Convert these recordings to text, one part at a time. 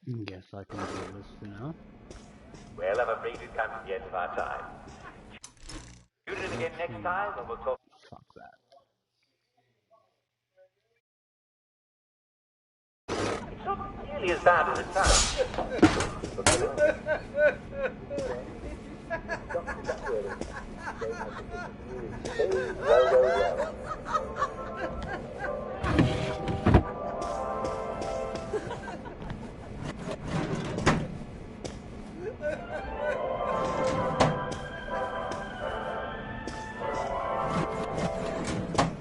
Guess I can do this for now. Well, I'm afraid we've come to the end of our time. Tune in again next time and we'll talk. Fuck that. It's not nearly as bad as it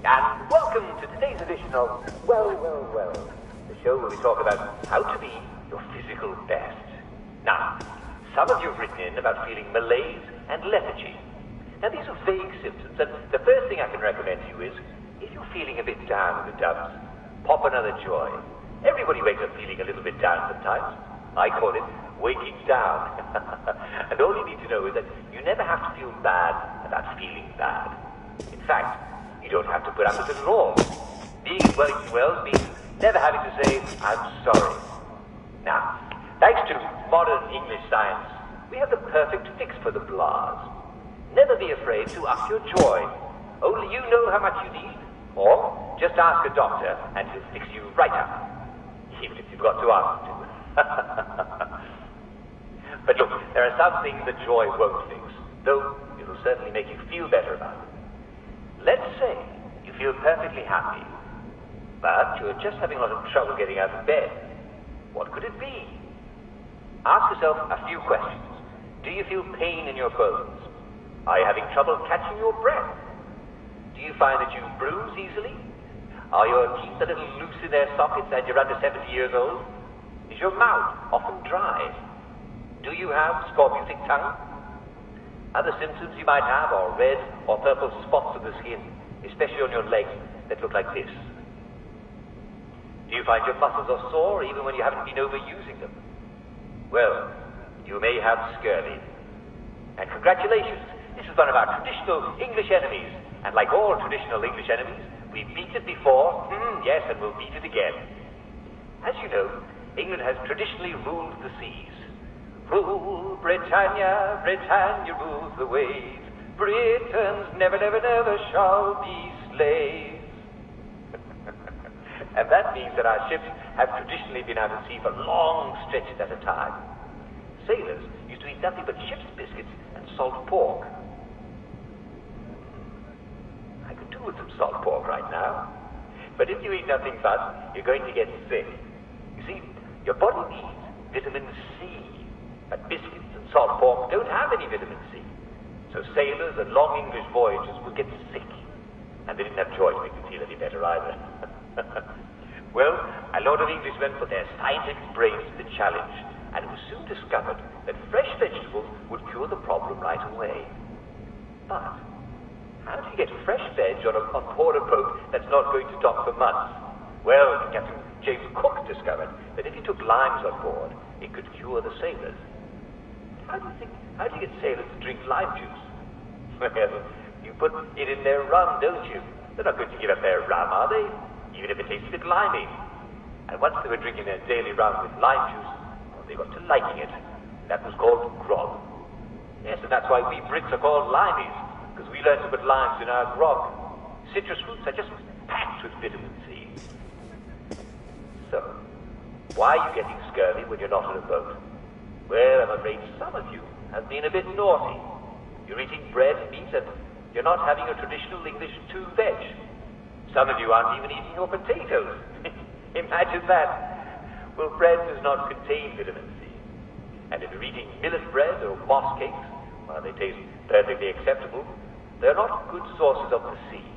And welcome to today's edition of Well, the show where we talk about how to be your physical best. Now, some of you have written in about feeling malaise and lethargy. Now, these are vague symptoms, and the first thing I can recommend to you is, if you're feeling a bit down in the dumps, pop another joy. Everybody wakes up feeling a little bit down sometimes. I call it waking down. And all you need to know is that you never have to feel bad about feeling bad. In fact, you don't have to put up with it at all. Being in Wellington Wells means never having to say, I'm sorry. Now, thanks to modern English science, we have the perfect fix for the blahs. Never be afraid to up your joy. Only you know how much you need, or just ask a doctor and he'll fix you right up. Even if you've got to ask him to. But look, there are some things that joy won't fix, though it'll certainly make you feel better about it. Let's say you feel perfectly happy, but you're just having a lot of trouble getting out of bed. What could it be? Ask yourself a few questions. Do you feel pain in your bones? Are you having trouble catching your breath? Do you find that you bruise easily? Are your teeth a little loose in their sockets and you're under 70 years old? Is your mouth often dry? Do you have scorbutic tongue? Other symptoms you might have are red or purple spots on the skin, especially on your legs that look like this. Do you find your muscles are sore even when you haven't been overusing them? Well, you may have scurvy. And congratulations, this is one of our traditional English enemies. And like all traditional English enemies, we beat it before, yes, and we'll beat it again. As you know, England has traditionally ruled the seas. Rule, Britannia, Britannia rules the waves. Britons never, never, never shall be slaves. And that means that our ships have traditionally been out at sea for long stretches at a time. Sailors used to eat nothing but ship's biscuits and salt pork. I could do with some salt pork right now. But if you eat nothing but, you're going to get sick. You see, your body needs vitamin C. But biscuits and salt pork don't have any vitamin C. So sailors and long English voyagers would get sick. And they didn't have joy to make them feel any better either. Well, a lot of Englishmen put their scientific brains to the challenge, and it was soon discovered that fresh vegetables would cure the problem right away. But how do you get fresh veg on board a boat that's not going to dock for months? Well, Captain James Cook discovered that if he took limes on board, it could cure the sailors. How do you get sailors to drink lime juice? Well, you put it in their rum, don't you? They're not going to give up their rum, are they? Even if it tastes a bit limey. And once they were drinking their daily rum with lime juice, well, they got to liking it. That was called grog. Yes, and that's why we Brits are called limeys, because we learned to put limes in our grog. Citrus fruits are just packed with vitamin C. So, why are you getting scurvy when you're not on a boat? Well, I'm afraid some of you have been a bit naughty. You're eating bread and meat and you're not having a traditional English 2-veg. Some of you aren't even eating your potatoes. Imagine that. Well, bread does not contain vitamin C. And if you're eating millet bread or moss cakes, while they taste perfectly acceptable, they're not good sources of the sea.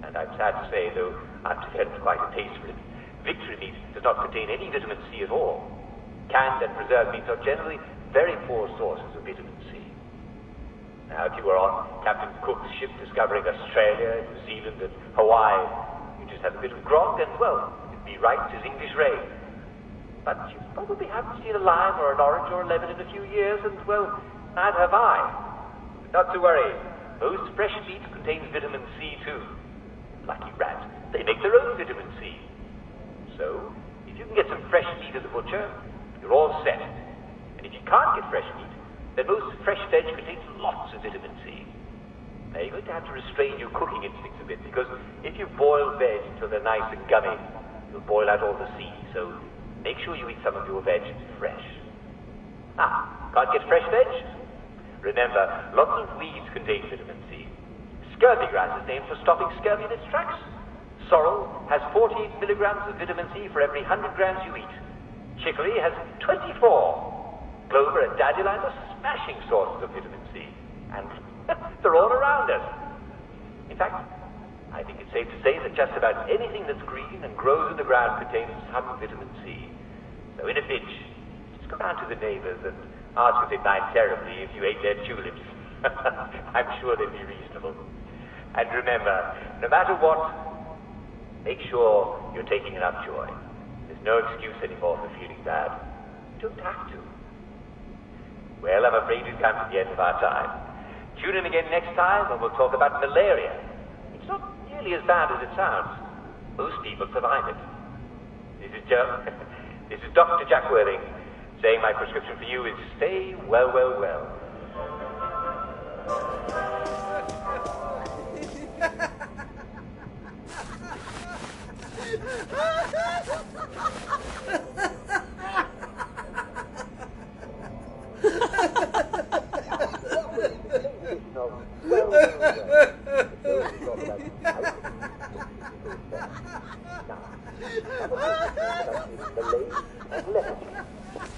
And I'm sad to say, though I've developed quite a taste for it, victory meat does not contain any vitamin C at all. Canned and preserved meats are generally very poor sources of vitamin C. Now, if you were on Captain Cook's ship discovering Australia, New Zealand, and Hawaii, you just have a bit of grog and, well, it'd be right as English rain. But you probably haven't seen a lime or an orange or a lemon in a few years, and, well, neither have I. Not to worry. Most fresh meat contains vitamin C, too. Lucky rats. They make their own vitamin C. So, if you can get some fresh meat at the butcher, You're all set. And if you can't get fresh meat, then most fresh veg contains lots of vitamin C. Now, you're going to have to restrain your cooking instincts a bit, because if you boil veg until they're nice and gummy, you'll boil out all the C. So make sure you eat some of your veg fresh. Can't get fresh veg? Remember, lots of weeds contain vitamin C. Scurvy grass is named for stopping scurvy in its tracks. Sorrel has 48 milligrams of vitamin C for every 100 grams you eat. Chicory has 24. Clover and dandelions are smashing sources of vitamin C. And they're all around us. In fact, I think it's safe to say that just about anything that's green and grows in the ground contains some vitamin C. So in a pinch, just go down to the neighbors and ask if they'd mind terribly if you ate their tulips. I'm sure they'd be reasonable. And remember, no matter what, make sure you're taking enough joy. There's no excuse anymore for feeling bad. You don't have to. Well, I'm afraid we've come to the end of our time. Tune in again next time and we'll talk about malaria. It's not nearly as bad as it sounds. Most people survive it. This is Dr. Jack Worthing saying my prescription for you is stay well, well, well.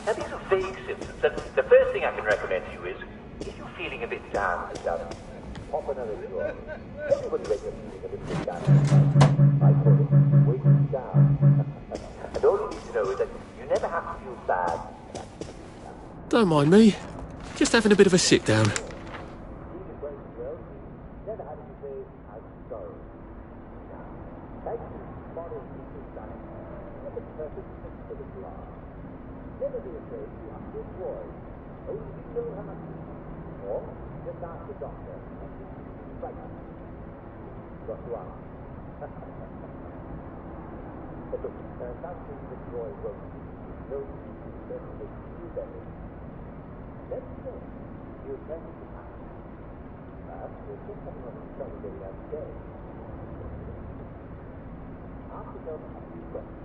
Now, these are vague symptoms, and the first thing I can recommend to you is, if you're feeling a bit down, pop another drawer. Everybody wakes up feeling a bit down. I call it waking down. And all you need to know is that you never have to feel bad. Don't mind me. Just having a bit of a sit down. Never having to say, I'm sorry. Thank you, modern teachers, darling. What a perfect picture that you are. Never be afraid to ask your boy. Only you know how much you need. Or just ask the doctor. Right now. Got to ask. But look, there are some things that boy won't do. No teaching that makes you better. Let's go. You're trying to ask. Perhaps there's just something on the show that you have to say. Ask yourself a few questions.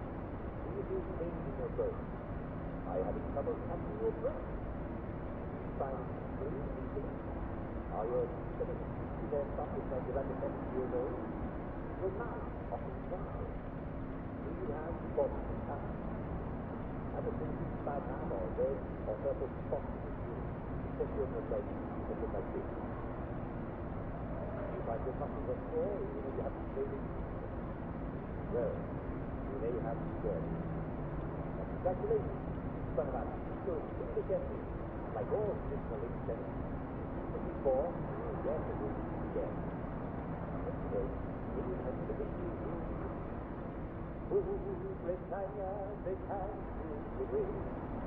Do you feel pain in your throat? Are you having trouble catching your breath? Find breathing easily? Are your stomach to their sockets like you're under 70 years old? Your mouth often dry. Do you have body contact? Have a thinking bad hand or red or purple spots in the skin, especially on your legs that look like this? Do you find your muscles are sore even though you haven't played it? Well, you may have scared. Congratulations. But about so gently, like all traditional incense, before, yes, it will be again. So, we have to look at you. Britannia, they can move away.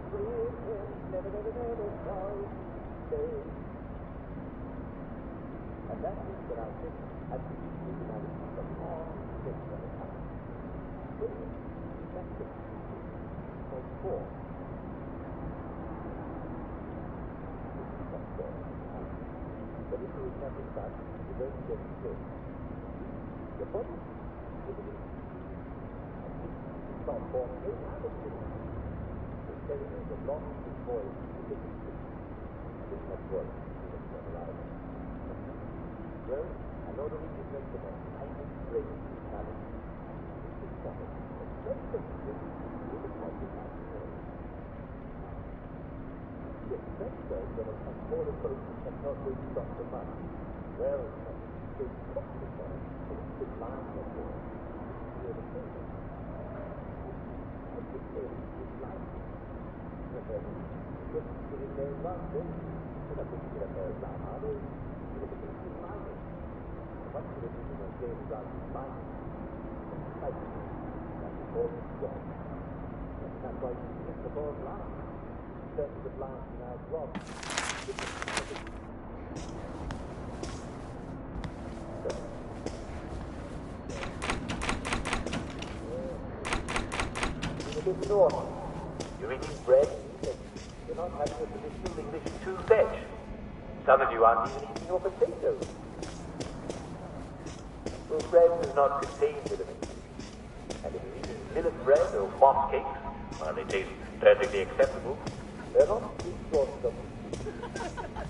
Britain, never, never, never shall stay. And that means that our ship has to be united from all ships of the time. That's it. So, 4. But if you eat nothing but, you're going to get sick. Your body is a bit not born in out of it. It's telling you the long voice is a bit sick. It's not voice, it's not alive. Well, I know the reason makes the most tiny break in the challenge. It's a stomach. It's very sensitive. It's a positive. Yes, that's right, but a smaller boat can not really stop the mud. Well, they cook the boat, so it's the line of the near the table. I could say it's like just put it there one day, and I couldn't get a pair of down others, but it was just minor. What could it be when I say it's around minor? Like, that's the whole job. That's why you hit the ball line. The blind now drop. You're a bit north. You're eating bread not having a traditional English 2-veg. Some of you aren't even eating your potatoes. Well, bread does not contain vitamin C. And if you're eating millet bread or moss cakes, while they taste perfectly acceptable, they're not good sources of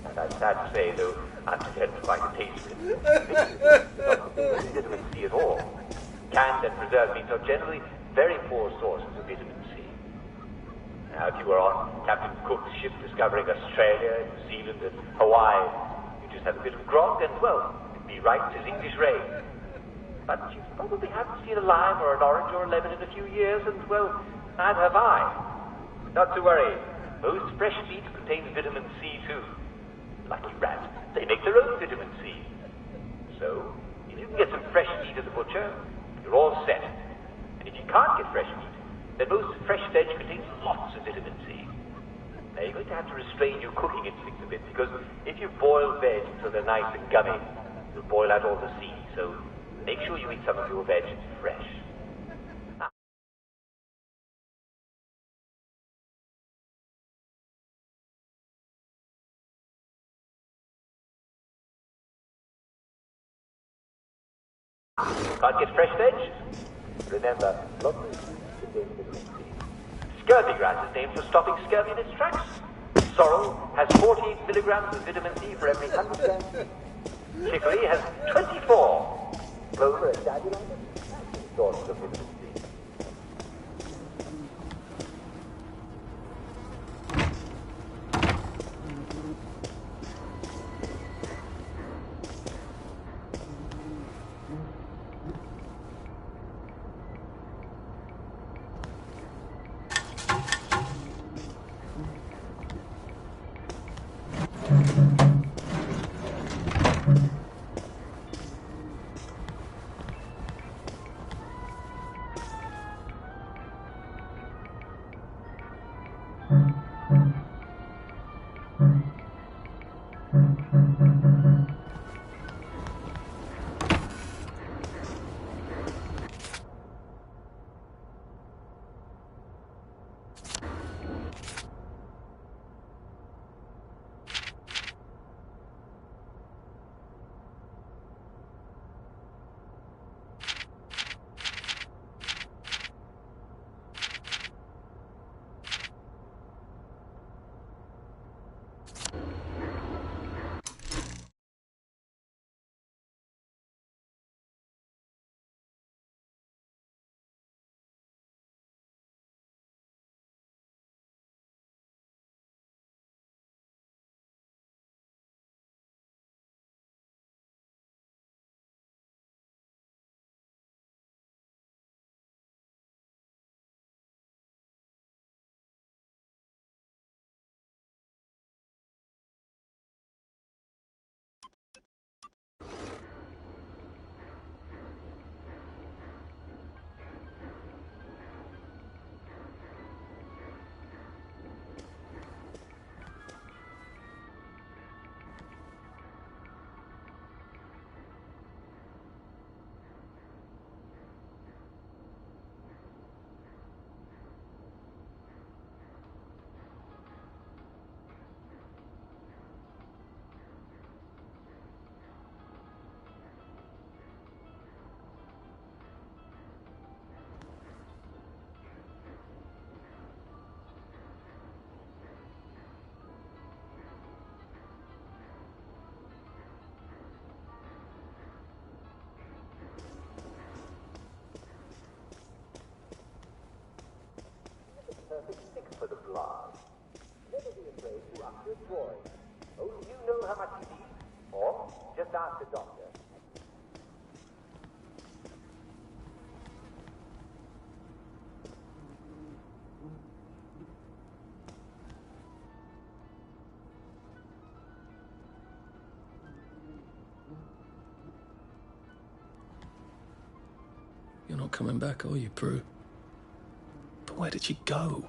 and I'm sad to say, though I'm content to quite a taste of it, not contain vitamin C at all. Canned and preserved meats are generally very poor sources of vitamin C. Now, if you were on Captain Cook's ship discovering Australia, New Zealand, and Hawaii, you just have a bit of grog and, well, it'd be right as English rain. But you probably haven't seen a lime or an orange or a lemon in a few years, and, well, neither have I. Not to worry. Most fresh meat contains vitamin C, too. Lucky rats, they make their own vitamin C. So, if you can get some fresh meat at the butcher, you're all set. And if you can't get fresh meat, then most fresh veg contains lots of vitamin C. Now, you're going to have to restrain your cooking instincts a bit, because if you boil veg until they're nice and gummy, you'll boil out all the C. So, make sure you eat some of your veg fresh. Can't get fresh veg? Remember, lots of food contains vitamin C. Scurvy grass is named for stopping scurvy in its tracks. Sorrel has 14 milligrams of vitamin C for every 100 grams. Chicory has 24. Clover and dandelion, sources of vitamin C. Perfect stick for the blast. Never be afraid to up your drawing. Only you know how much you need, or just ask the doctor. You're not coming back, are you, Prue? But where did you go?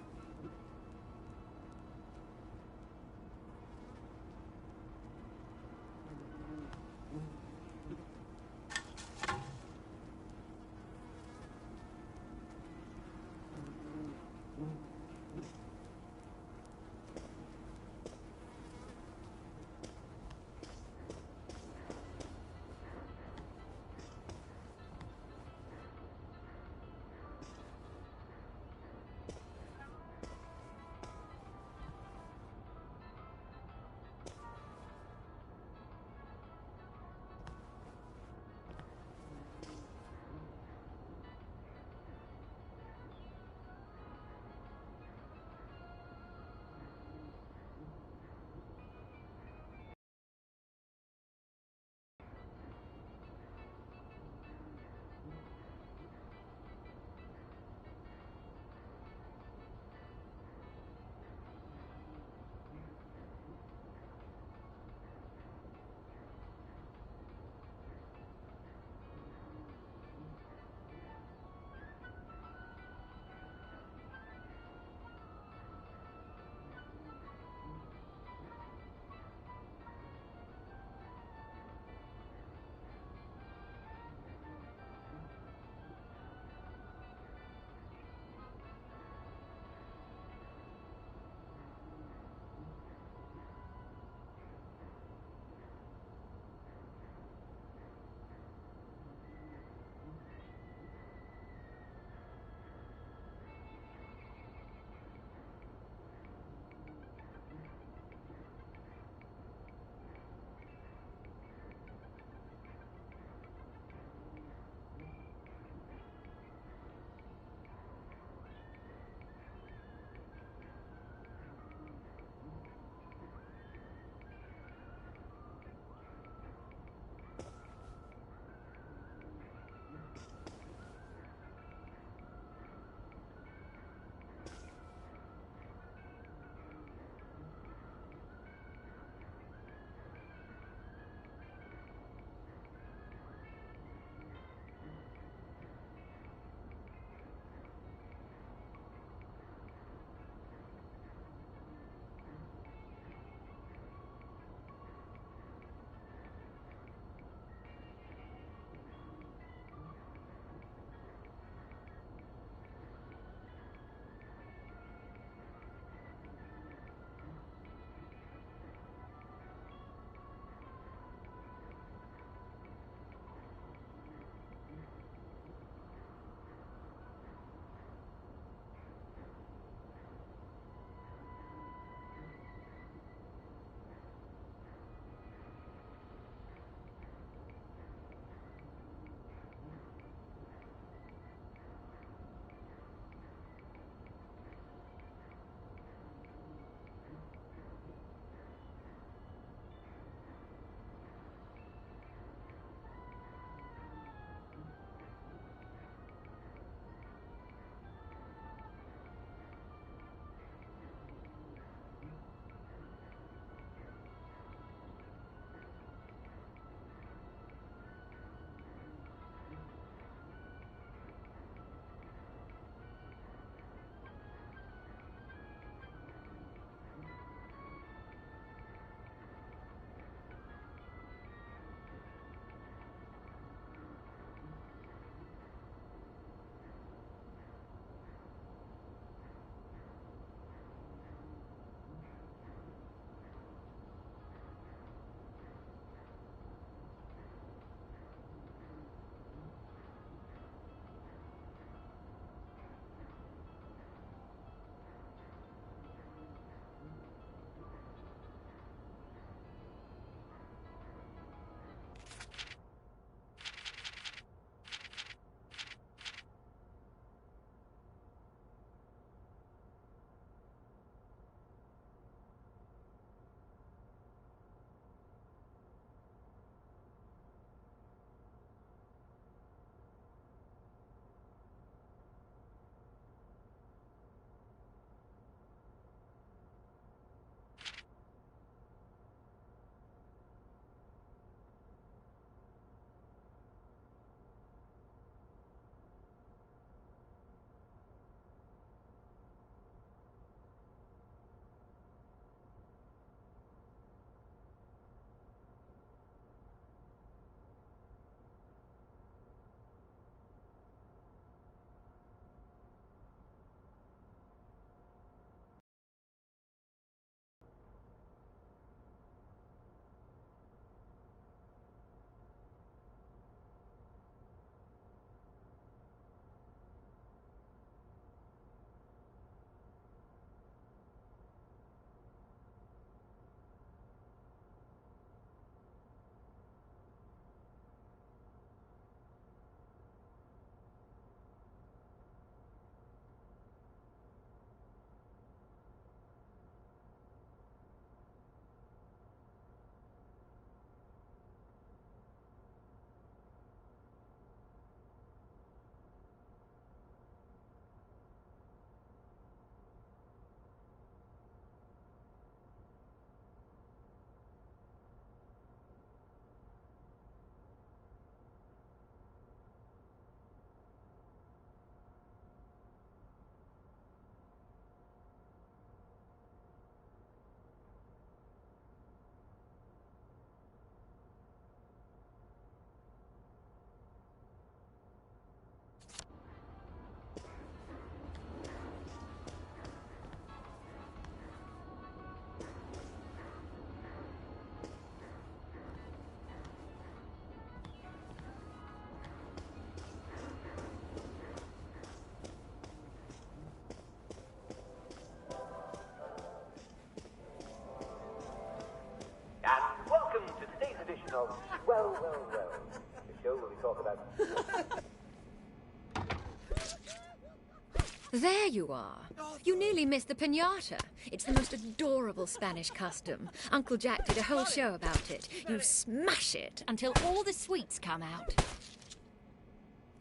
There you are. You nearly missed the piñata. It's the most adorable Spanish custom. Uncle Jack did a whole show about it. You smash it until all the sweets come out.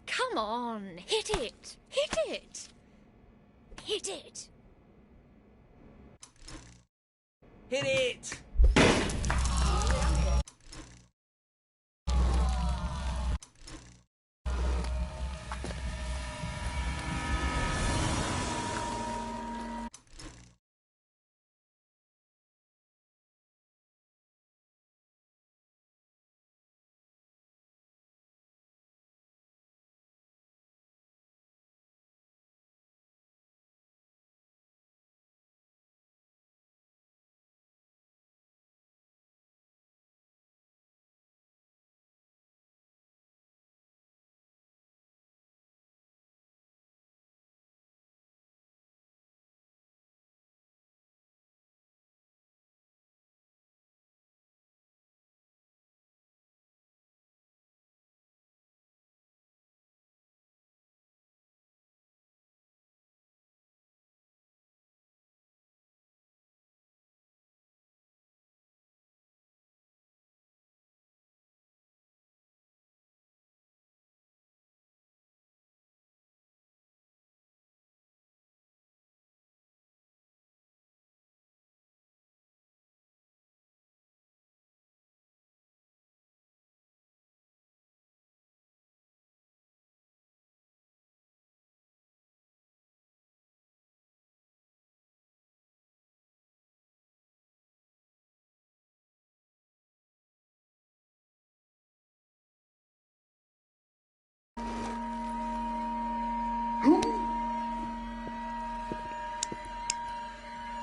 Come on, hit it! Hit it! Hit it! Hit it!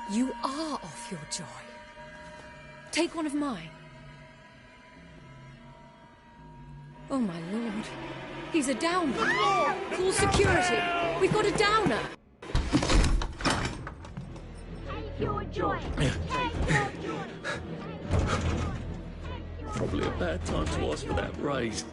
You are off your joy. Take one of mine. Oh, my lord. He's a downer. Call security. We've got a downer. Take your joy. Take your joy. Probably a bad time to ask for that raise.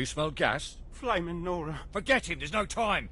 You smell gas? Flaming Nora. Forget him, there's no time.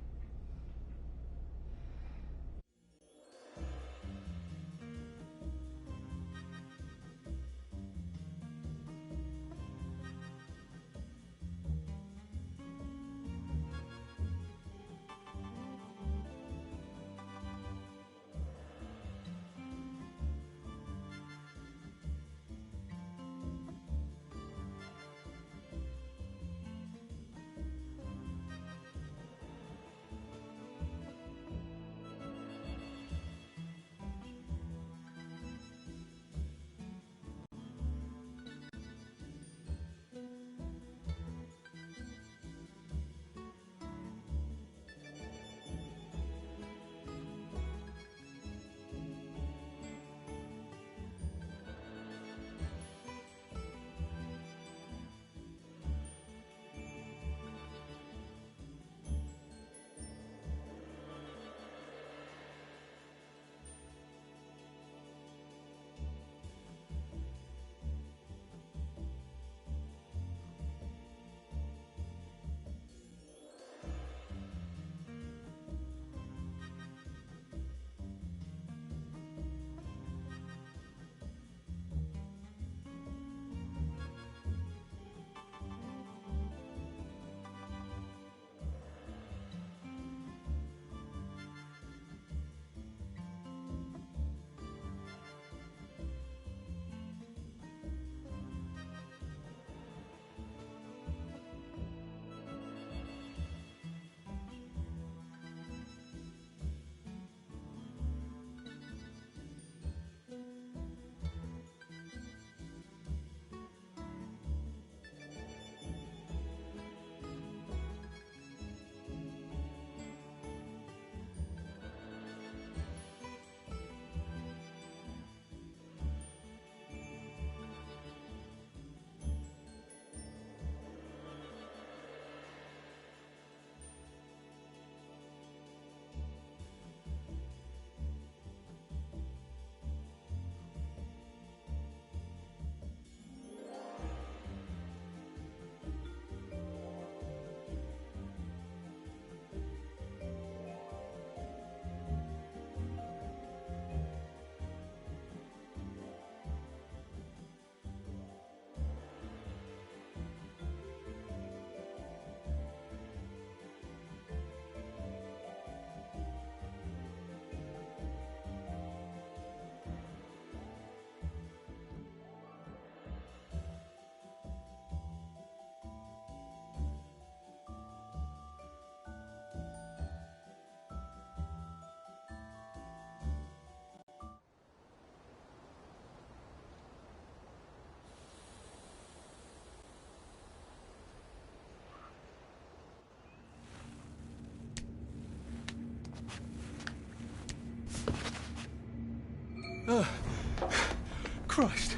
Christ,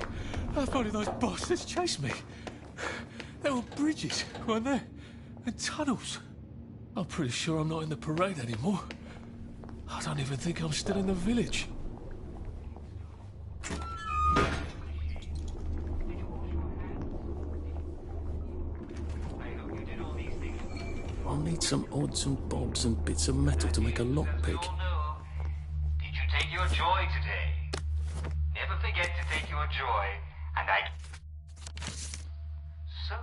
I thought those bastards chased me. There were bridges, weren't there? And tunnels. I'm pretty sure I'm not in the parade anymore. I don't even think I'm still in the village. I'll need some odds and bobs and bits of metal to make a lockpick. Did you take your joy today? Never forget to take your joy, and I... So,